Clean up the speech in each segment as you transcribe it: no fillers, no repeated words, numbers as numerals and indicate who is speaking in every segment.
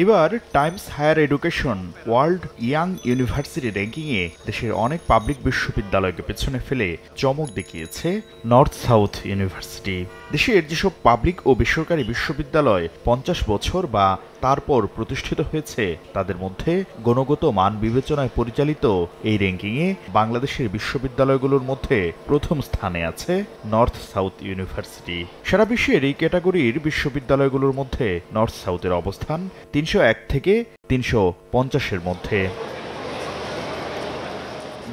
Speaker 1: এবার Times Higher Education World Young University র্যাঙ্কিংয়ে দেশের অনেক পাবলিক বিশ্ববিদ্যালয়কে পেছনে ফেলে চমক দেখিয়েছে নর্থ সাউথ ইউনিভার্সিটি। দেশের যেসব পাবলিক ও বেসরকারি বিশ্ববিদ্যালয় 50 বছর বা তারপর প্রতিষ্ঠিত হয়েছে তাদের মধ্যে গুণগত মান বিবেচনায় পরিচালিত এই র্যাঙ্কিংয়ে বাংলাদেশের বিশ্ববিদ্যালয়গুলোর মধ্যে প্রথম স্থানে আছে নর্থ সাউথ ইউনিভার্সিটি। সারা বিশ্বের এই ক্যাটাগরির বিশ্ববিদ্যালয়গুলোর মধ্যে নর্থ সাউথের অবস্থান 301 থেকে 350-এর মধ্যে।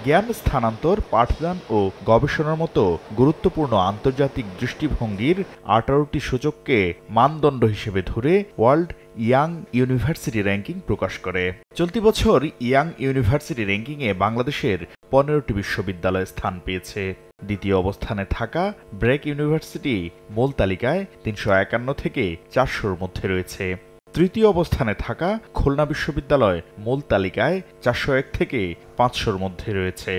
Speaker 1: জ্ঞান স্থানান্তর, পাঠদান ও গবেষণার মতো গুরুত্বপূর্ণ আন্তর্জাতিক দৃষ্টিভঙ্গির 18টি সূচককে মানদণ্ড হিসেবে ধরে ওয়ার্ল্ড ইয়াং ইউনিভার্সিটি র্যাঙ্কিং প্রকাশ করে। চলতি বছর ইয়াং ইউনিভার্সিটি র্যাঙ্কিংয়ে বাংলাদেশের 15টি বিশ্ববিদ্যালয় স্থান পেয়েছে। দ্বিতীয় অবস্থানে থাকা ব্র্যাক ইউনিভার্সিটি মূল তালিকায় 351 থেকে 400-র মধ্যে রয়েছে। তৃতীয় অবস্থানে থাকা খুলনা বিশ্ববিদ্যালয় মূল তালিকায় 401 থেকে 500-র মধ্যে রয়েছে।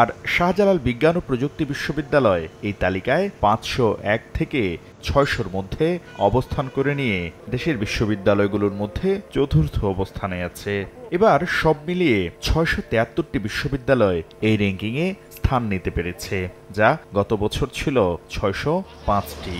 Speaker 1: আর শাহজালাল বিজ্ঞান ও প্রযুক্তি বিশ্ববিদ্যালয় এই তালিকায় 501 থেকে 600-র মধ্যে অবস্থান করে নিয়ে দেশের বিশ্ববিদ্যালয়গুলোর মধ্যে চতুর্থ অবস্থানে আছে। এবার সব মিলিয়ে 673টি বিশ্ববিদ্যালয় এই র্যাঙ্কিংয়ে স্থান নিতে পেরেছে, যা গত বছর ছিল 605টি।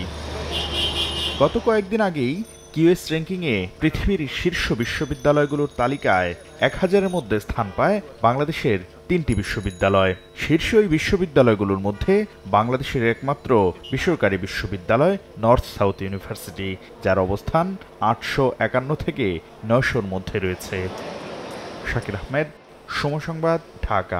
Speaker 1: গত কয়েকদিন আগেই কিউএস র্যাঙ্কিংয়ে পৃথিবীর শীর্ষ বিশ্ববিদ্যালয়গুলোর তালিকায় 1000-এর মধ্যে স্থান পায় বাংলাদেশের 3টি বিশ্ববিদ্যালয়। শীর্ষ এই বিশ্ববিদ্যালয়গুলোর মধ্যে বাংলাদেশের একমাত্র বেসরকারি বিশ্ববিদ্যালয় নর্থ সাউথ ইউনিভার্সিটি, যার অবস্থান 851 থেকে 900-র মধ্যে রয়েছে। শাকির আহমেদ, সময় সংবাদ, ঢাকা।